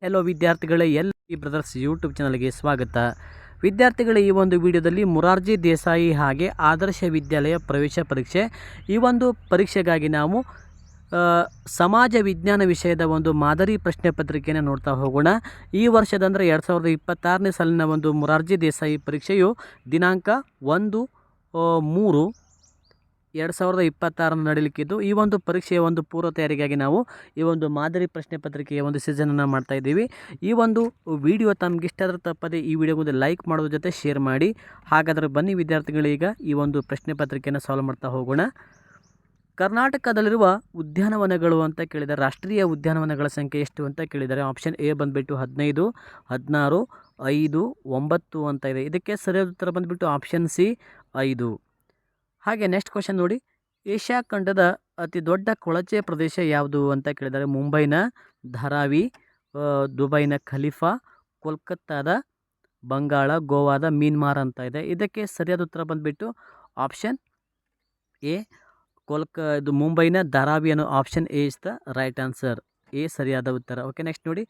Hello ವಿದ್ಯಾರ್ಥಿಗಳೇ, brothers YouTube ಚಾನಲ್ಗೆ ಸ್ವಾಗತ. ವಿದ್ಯಾರ್ಥಿಗಳೇ, ಈ ಒಂದು ವಿಡಿಯೋದಲ್ಲಿ ಮೊರಾರ್ಜಿ ದೇಸಾಯಿ ಹಾಗೆ ಆದರ್ಶ ವಿದ್ಯಾಲಯ ಪ್ರವೇಶ ಪರೀಕ್ಷೆ, ಈ ಒಂದು ಪರೀಕ್ಷೆಗಾಗಿ ನಾವು ಸಮಾಜ ವಿಜ್ಞಾನ ವಿಷಯದ ಒಂದು ಮಾದರಿ ಪ್ರಶ್ನೆ ಪತ್ರಿಕೆಯನ್ನು ನೋಡ್ತಾ ಹೋಗೋಣ. ಈ ವರ್ಷದಂದರೆ 2026ನೇ ಸಾಲಿನ ಒಂದು ಮೊರಾರ್ಜಿ ದೇಸಾಯಿ ಪರೀಕ್ಷೆಯು ದಿನಾಂಕ 1/3/2026 ನಡೀಲಿಕ್ಕಿದ್ದು, ಈ ಒಂದು ಪರೀಕ್ಷೆಯ ಒಂದು ಪೂರ್ವ ತಯಾರಿಗಾಗಿ ನಾವು ಈ ಒಂದು ಮಾದರಿ ಪ್ರಶ್ನೆ ಪತ್ರಿಕೆಯ ಒಂದು ಸೀಸನನ್ನು ಮಾಡ್ತಾ ಇದ್ದೀವಿ. ಈ ಒಂದು ವಿಡಿಯೋ ತಮಗೆ ಇಷ್ಟ ಆದರೆ ತಪ್ಪದೆ ಈ ವಿಡಿಯೋಗೊಂದು ಲೈಕ್ ಮಾಡೋದ್ರ ಜೊತೆ ಶೇರ್ ಮಾಡಿ. ಹಾಗಾದರೆ ಬನ್ನಿ ವಿದ್ಯಾರ್ಥಿಗಳೀಗ ಈ ಒಂದು ಪ್ರಶ್ನೆ ಪತ್ರಿಕೆಯನ್ನು ಸಾಲ್ವ್ ಮಾಡ್ತಾ ಹೋಗೋಣ. ಕರ್ನಾಟಕದಲ್ಲಿರುವ ಉದ್ಯಾನವನಗಳು ಅಂತ ಕೇಳಿದರೆ, ರಾಷ್ಟ್ರೀಯ ಉದ್ಯಾನವನಗಳ ಸಂಖ್ಯೆ ಎಷ್ಟು ಅಂತ ಕೇಳಿದ್ದಾರೆ. ಆಪ್ಷನ್ ಎ ಬಂದುಬಿಟ್ಟು 15, 16, 5, 9 ಅಂತ ಇದೆ. ಇದಕ್ಕೆ ಸರಿಯಾದ ಉತ್ತರ ಬಂದುಬಿಟ್ಟು ಆಪ್ಷನ್ ಸಿ 5. ಹಾಗೆ ನೆಕ್ಸ್ಟ್ ಕ್ವಶನ್ ನೋಡಿ, ಏಷ್ಯಾ ಖಂಡದ ಅತಿ ದೊಡ್ಡ ಕೊಳಚೆ ಪ್ರದೇಶ ಯಾವುದು ಅಂತ ಕೇಳಿದ್ದಾರೆ. ಮುಂಬೈನ ಧಾರಾವಿ, ದುಬೈನ ಖಲೀಫಾ, ಕೋಲ್ಕತ್ತಾದ ಬಂಗಾಳ, ಗೋವಾದ ಮೀನ್ಮಾರ್ ಅಂತ ಇದೆ. ಇದಕ್ಕೆ ಸರಿಯಾದ ಉತ್ತರ ಬಂದುಬಿಟ್ಟು ಆಪ್ಷನ್ ಎ ಇದು ಮುಂಬೈನ ಧಾರಾವಿ ಅನ್ನೋ option A is the right answer. A ಸರಿಯಾದ ಉತ್ತರ. ಓಕೆ, ನೆಕ್ಸ್ಟ್ ನೋಡಿ,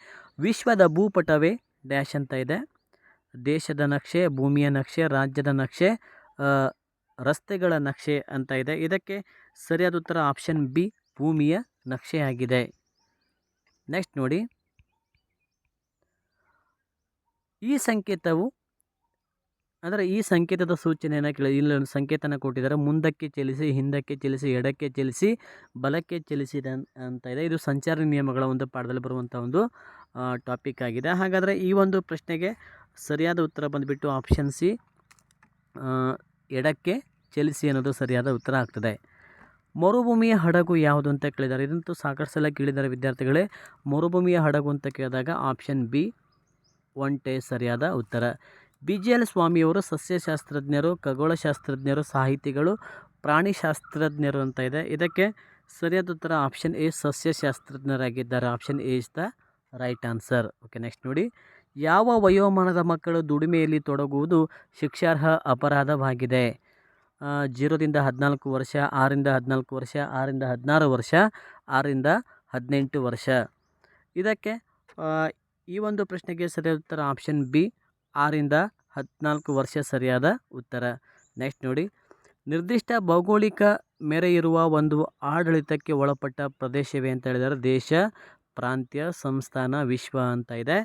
ವಿಶ್ವದ ಭೂಪಟವೇ ಡ್ಯಾಶ್ ಅಂತ ಇದೆ. ದೇಶದ ನಕ್ಷೆ, ಭೂಮಿಯ ನಕ್ಷೆ, ರಾಜ್ಯದ ನಕ್ಷೆ, ರಸ್ತೆಗಳ ನಕ್ಷೆ ಅಂತ ಇದೆ. ಇದಕ್ಕೆ ಸರಿಯಾದ ಉತ್ತರ ಆಪ್ಷನ್ ಬಿ ಭೂಮಿಯ ನಕ್ಷೆ ಆಗಿದೆ. ನೆಕ್ಸ್ಟ್ ನೋಡಿ, ಈ ಸಂಕೇತವು ಅಂದರೆ ಈ ಸಂಕೇತದ ಸೂಚನೆಯನ್ನು ಇಲ್ಲೊಂದು ಸಂಕೇತನ ಕೊಟ್ಟಿದ್ದಾರೆ. ಮುಂದಕ್ಕೆ ಚಲಿಸಿ, ಹಿಂದಕ್ಕೆ ಚಲಿಸಿ, ಎಡಕ್ಕೆ ಚಲಿಸಿ, ಬಲಕ್ಕೆ ಚಲಿಸಿದೆ ಅಂತ ಇದೆ. ಇದು ಸಂಚಾರಿ ನಿಯಮಗಳ ಒಂದು ಪಾಠದಲ್ಲಿ ಬರುವಂಥ ಒಂದು ಟಾಪಿಕ್ ಆಗಿದೆ. ಹಾಗಾದರೆ ಈ ಒಂದು ಪ್ರಶ್ನೆಗೆ ಸರಿಯಾದ ಉತ್ತರ ಬಂದುಬಿಟ್ಟು ಆಪ್ಷನ್ ಸಿ ಎಡಕ್ಕೆ ಚಲಿಸಿ ಅನ್ನೋದು ಸರಿಯಾದ ಉತ್ತರ ಆಗ್ತದೆ. ಮರುಭೂಮಿಯ ಹಡಗು ಯಾವುದು ಅಂತ ಕೇಳಿದ್ದಾರೆ. ಇದಂತೂ ಸಾಕಷ್ಟು ಸಲ ಕೇಳಿದ್ದಾರೆ ವಿದ್ಯಾರ್ಥಿಗಳೇ. ಮರುಭೂಮಿಯ ಹಡಗು ಅಂತ ಕೇಳಿದಾಗ ಆಪ್ಷನ್ ಬಿ ಒಂಟೆ ಸರಿಯಾದ ಉತ್ತರ. BGL ಸ್ವಾಮಿಯವರು ಸಸ್ಯಶಾಸ್ತ್ರಜ್ಞರು, ಖಗೋಳಶಾಸ್ತ್ರಜ್ಞರು, ಸಾಹಿತಿಗಳು, ಪ್ರಾಣಿಶಾಸ್ತ್ರಜ್ಞರು ಅಂತ ಇದೆ. ಇದಕ್ಕೆ ಸರಿಯಾದ ಉತ್ತರ ಆಪ್ಷನ್ ಎ ಸಸ್ಯಶಾಸ್ತ್ರಜ್ಞರಾಗಿದ್ದಾರೆ. Option A is the right answer. Okay, next ನೋಡಿ, ಯಾವ ವಯೋಮಾನದ ಮಕ್ಕಳು ದುಡಿಮೆಯಲ್ಲಿ ತೊಡಗುವುದು ಶಿಕ್ಷಾರ್ಹ ಅಪರಾಧವಾಗಿದೆ. 0ರಿಂದ 14 ವರ್ಷ, 6ರಿಂದ 14 ವರ್ಷ, 6ರಿಂದ 16 ವರ್ಷ, 6ರಿಂದ 18 ವರ್ಷ. ಇದಕ್ಕೆ ಈ ಒಂದು ಪ್ರಶ್ನೆಗೆ ಸರಿಯಾದ ಉತ್ತರ ಆಪ್ಷನ್ ಬಿ 6ರಿಂದ 14 ವರ್ಷ ಸರಿಯಾದ ಉತ್ತರ. ನೆಕ್ಸ್ಟ್ ನೋಡಿ, ನಿರ್ದಿಷ್ಟ ಭೌಗೋಳಿಕ ಮೇರೆ ಇರುವ ಒಂದು ಆಡಳಿತಕ್ಕೆ ಒಳಪಟ್ಟ ಪ್ರದೇಶವೇ ಅಂತ ಹೇಳಿದರೆ. ದೇಶ, ಪ್ರಾಂತ್ಯ, ಸಂಸ್ಥಾನ, ವಿಶ್ವ ಅಂತ ಇದೆ.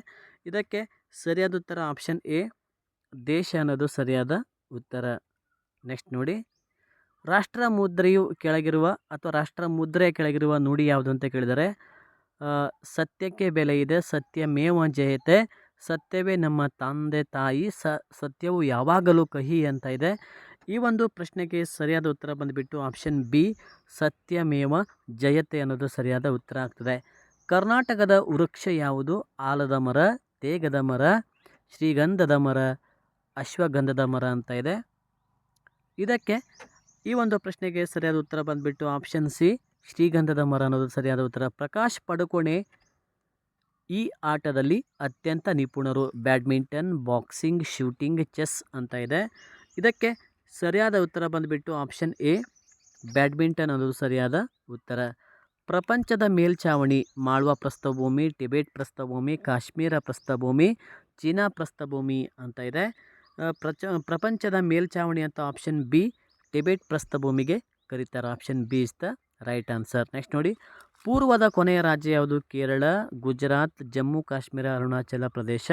ಇದಕ್ಕೆ ಸರಿಯಾದ ಉತ್ತರ ಆಪ್ಷನ್ ಎ ದೇಶ ಅನ್ನೋದು ಸರಿಯಾದ ಉತ್ತರ. ನೆಕ್ಸ್ಟ್ ನೋಡಿ, ರಾಷ್ಟ್ರ ಮುದ್ರೆಯು ಕೆಳಗಿರುವ ಅಥವಾ ರಾಷ್ಟ್ರ ಮುದ್ರೆಯ ಕೆಳಗಿರುವ ನುಡಿ ಯಾವುದು ಅಂತ ಕೇಳಿದರೆ. ಸತ್ಯಕ್ಕೆ ಬೆಲೆ ಇದೆ, ಸತ್ಯಮೇವ ಜಯತೆ, ಸತ್ಯವೇ ನಮ್ಮ ತಂದೆ ತಾಯಿ, ಸತ್ಯವು ಯಾವಾಗಲೂ ಕಹಿ ಅಂತ ಇದೆ. ಈ ಒಂದು ಪ್ರಶ್ನೆಗೆ ಸರಿಯಾದ ಉತ್ತರ ಬಂದುಬಿಟ್ಟು ಆಪ್ಷನ್ ಬಿ ಸತ್ಯಮೇವ ಜಯತೆ ಅನ್ನೋದು ಸರಿಯಾದ ಉತ್ತರ ಆಗ್ತದೆ. ಕರ್ನಾಟಕದ ವೃಕ್ಷ ಯಾವುದು. ಆಲದ ಮರ, ತೇಗದ ಮರ, ಶ್ರೀಗಂಧದ ಮರ, ಅಶ್ವಗಂಧದ ಮರ ಅಂತ ಇದೆ. ಇದಕ್ಕೆ ಈ ಒಂದು ಪ್ರಶ್ನೆಗೆ ಸರಿಯಾದ ಉತ್ತರ ಬಂದುಬಿಟ್ಟು ಆಪ್ಷನ್ ಸಿ ಶ್ರೀಗಂಧದ ಮರ ಅನ್ನೋದು ಸರಿಯಾದ ಉತ್ತರ. ಪ್ರಕಾಶ್ ಪಡುಕೋಣೆ ಈ ಆಟದಲ್ಲಿ ಅತ್ಯಂತ ನಿಪುಣರು. ಬ್ಯಾಡ್ಮಿಂಟನ್, ಬಾಕ್ಸಿಂಗ್, ಶೂಟಿಂಗ್, ಚೆಸ್ ಅಂತ ಇದೆ. ಇದಕ್ಕೆ ಸರಿಯಾದ ಉತ್ತರ ಬಂದುಬಿಟ್ಟು ಆಪ್ಷನ್ ಎ ಬ್ಯಾಡ್ಮಿಂಟನ್ ಅನ್ನೋದು ಸರಿಯಾದ ಉತ್ತರ. ಪ್ರಪಂಚದ ಮೇಲ್ಛಾವಣಿ. ಮಾಳ್ವಾ ಪ್ರಸ್ಥಭೂಮಿ, ಟಿಬೆಟ್ ಪ್ರಸ್ಥಭೂಮಿ, ಕಾಶ್ಮೀರ ಪ್ರಸ್ಥಭೂಮಿ, ಚೀನಾ ಪ್ರಸ್ಥಭೂಮಿ ಅಂತ ಇದೆ. ಪ್ರಪಂಚದ ಮೇಲ್ಛಾವಣಿ ಅಂತ ಆಪ್ಷನ್ ಬಿ ಟಿಬೆಟ್ ಪ್ರಸ್ಥಭೂಮಿಗೆ ಕರೀತಾರೆ. Option B is the right answer. Next ನೋಡಿ, ಪೂರ್ವದ ಕೊನೆಯ ರಾಜ್ಯ ಯಾವುದು. ಕೇರಳ, ಗುಜರಾತ್, ಜಮ್ಮು ಕಾಶ್ಮೀರ, ಅರುಣಾಚಲ ಪ್ರದೇಶ.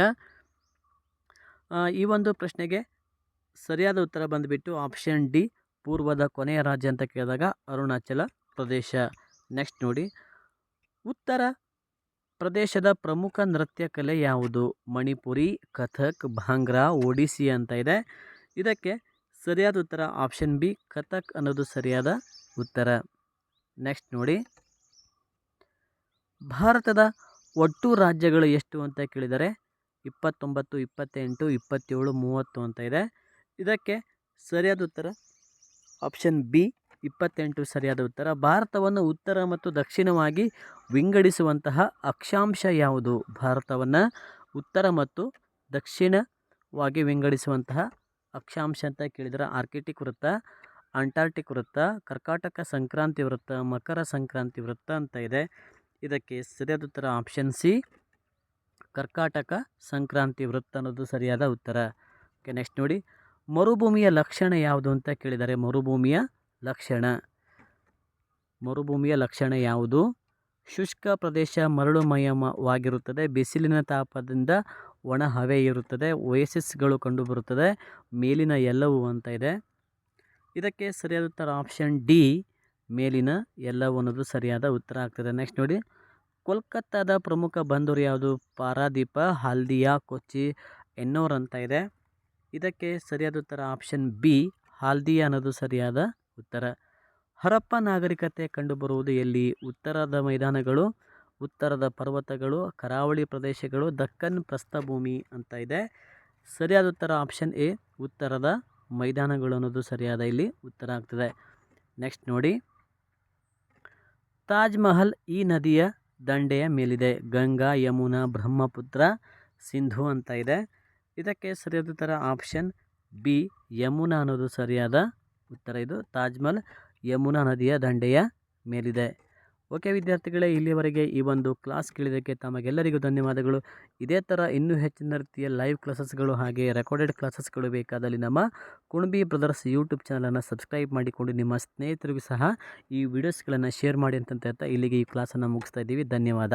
ಈ ಒಂದು ಪ್ರಶ್ನೆಗೆ ಸರಿಯಾದ ಉತ್ತರ ಬಂದುಬಿಟ್ಟು ಆಪ್ಷನ್ ಡಿ ಪೂರ್ವದ ಕೊನೆಯ ರಾಜ್ಯ ಅಂತ ಕೇಳಿದಾಗ ಅರುಣಾಚಲ ಪ್ರದೇಶ. ನೆಕ್ಸ್ಟ್ ನೋಡಿ, ಉತ್ತರ ಪ್ರದೇಶದ ಪ್ರಮುಖ ನೃತ್ಯ ಕಲೆ ಯಾವುದು. ಮಣಿಪುರಿ, ಕಥಕ್, ಭಾಂಗ್ರಾ, ಒಡಿಸ್ಸಿ ಅಂತ ಇದೆ. ಇದಕ್ಕೆ ಸರಿಯಾದ ಉತ್ತರ ಆಪ್ಷನ್ ಬಿ ಕಥಕ್ ಅನ್ನೋದು ಸರಿಯಾದ ಉತ್ತರ. ನೆಕ್ಸ್ಟ್ ನೋಡಿ, ಭಾರತದ ಒಟ್ಟು ರಾಜ್ಯಗಳು ಎಷ್ಟು ಅಂತ ಕೇಳಿದರೆ. 29, 28, 27, 30 ಅಂತ ಇದೆ. ಇದಕ್ಕೆ ಸರಿಯಾದ ಉತ್ತರ ಆಪ್ಷನ್ ಬಿ 28 ಸರಿಯಾದ ಉತ್ತರ. ಭಾರತವನ್ನು ಉತ್ತರ ಮತ್ತು ದಕ್ಷಿಣವಾಗಿ ವಿಂಗಡಿಸುವಂತಹ ಅಕ್ಷಾಂಶ ಯಾವುದು. ಭಾರತವನ್ನು ಉತ್ತರ ಮತ್ತು ದಕ್ಷಿಣವಾಗಿ ವಿಂಗಡಿಸುವಂತಹ ಅಕ್ಷಾಂಶ ಅಂತ ಕೇಳಿದರೆ ಆರ್ಕಿಟಿಕ್ ವೃತ್ತ, ಅಂಟಾರ್ಟಿಕ್ ವೃತ್ತ, ಕರ್ಕಾಟಕ ಸಂಕ್ರಾಂತಿ ವೃತ್ತ, ಮಕರ ಸಂಕ್ರಾಂತಿ ವೃತ್ತ ಅಂತ ಇದೆ. ಇದಕ್ಕೆ ಸರಿಯಾದ ಉತ್ತರ ಆಪ್ಷನ್ ಸಿ ಕರ್ಕಾಟಕ ಸಂಕ್ರಾಂತಿ ವೃತ್ತ ಅನ್ನೋದು ಸರಿಯಾದ ಉತ್ತರ. ಓಕೆ, ನೆಕ್ಸ್ಟ್ ನೋಡಿ, ಮರುಭೂಮಿಯ ಲಕ್ಷಣ ಯಾವುದು ಅಂತ ಕೇಳಿದ್ದಾರೆ. ಮರುಭೂಮಿಯ ಲಕ್ಷಣ ಯಾವುದು? ಶುಷ್ಕ ಪ್ರದೇಶ ಮರಳುಮಯವಾಗಿರುತ್ತದೆ, ಬಿಸಿಲಿನ ತಾಪದಿಂದ ಒಣ ಹವೆ ಇರುತ್ತದೆ, ಓಯಸಿಸ್ಗಳು ಕಂಡುಬರುತ್ತದೆ, ಮೇಲಿನ ಎಲ್ಲವೂ ಅಂತ ಇದೆ. ಇದಕ್ಕೆ ಸರಿಯಾದ ಉತ್ತರ ಆಪ್ಷನ್ ಡಿ, ಮೇಲಿನ ಎಲ್ಲವೂ ಅನ್ನೋದು ಸರಿಯಾದ ಉತ್ತರ ಆಗ್ತದೆ. ನೆಕ್ಸ್ಟ್ ನೋಡಿ, ಕೋಲ್ಕತ್ತಾದ ಪ್ರಮುಖ ಬಂದರು ಯಾವುದು? ಪಾರಾದೀಪ, ಹಾಲ್ದಿಯಾ, ಕೊಚ್ಚಿ, ಎನ್ನೋರ್ ಅಂತ ಇದೆ. ಇದಕ್ಕೆ ಸರಿಯಾದ ಉತ್ತರ ಆಪ್ಷನ್ ಬಿ, ಹಾಲ್ದಿಯಾ ಅನ್ನೋದು ಸರಿಯಾದ ಉತ್ತರ. ಹರಪ್ಪ ನಾಗರಿಕತೆ ಕಂಡುಬರುವುದು ಎಲ್ಲಿ? ಉತ್ತರದ ಮೈದಾನಗಳು, ಉತ್ತರದ ಪರ್ವತಗಳು, ಕರಾವಳಿ ಪ್ರದೇಶಗಳು, ದಕ್ಕನ್ ಪ್ರಸ್ಥಭೂಮಿ ಅಂತ ಇದೆ. ಸರಿಯಾದ ಉತ್ತರ ಆಪ್ಷನ್ ಎ, ಉತ್ತರದ ಮೈದಾನಗಳು ಅನ್ನೋದು ಸರಿಯಾದ ಇಲ್ಲಿ ಉತ್ತರ ಆಗ್ತದೆ. ನೆಕ್ಸ್ಟ್ ನೋಡಿ, ತಾಜ್ ಮಹಲ್ ಈ ನದಿಯ ದಂಡೆಯ ಮೇಲಿದೆ. ಗಂಗಾ, ಯಮುನಾ, ಬ್ರಹ್ಮಪುತ್ರ, ಸಿಂಧು ಅಂತ ಇದೆ. ಇದಕ್ಕೆ ಸರಿಯಾದ ಉತ್ತರ ಆಪ್ಷನ್ ಬಿ, ಯಮುನಾ ಅನ್ನೋದು ಸರಿಯಾದ ಉತ್ತರ. ಇದು ತಾಜ್ ಮಹಲ್ ಯಮುನಾ ನದಿಯ ದಂಡೆಯ ಮೇಲಿದೆ. ಓಕೆ ವಿದ್ಯಾರ್ಥಿಗಳೇ, ಇಲ್ಲಿಯವರೆಗೆ ಈ ಒಂದು ಕ್ಲಾಸ್ ಕೇಳಿದ್ದಕ್ಕೆ ತಮಗೆಲ್ಲರಿಗೂ ಧನ್ಯವಾದಗಳು. ಇದೇ ಥರ ಇನ್ನೂ ಹೆಚ್ಚಿನ ರೀತಿಯ ಲೈವ್ ಕ್ಲಾಸಸ್ಗಳು ಹಾಗೆ ರೆಕಾರ್ಡೆಡ್ ಕ್ಲಾಸಸ್ಗಳು ಬೇಕಾದಲ್ಲಿ ನಮ್ಮ ಕುಣಬಿ ಬ್ರದರ್ಸ್ ಯೂಟ್ಯೂಬ್ ಚಾನಲನ್ನು ಸಬ್ಸ್ಕ್ರೈಬ್ ಮಾಡಿಕೊಂಡು ನಿಮ್ಮ ಸ್ನೇಹಿತರಿಗೂ ಸಹ ಈ ವಿಡಿಯೋಸ್ಗಳನ್ನು ಶೇರ್ ಮಾಡಿ ಅಂತ ಹೇಳ್ತಾ ಇಲ್ಲಿಗೆ ಈ ಕ್ಲಾಸನ್ನು ಮುಗಿಸ್ತಾ ಇದ್ದೀವಿ. ಧನ್ಯವಾದ.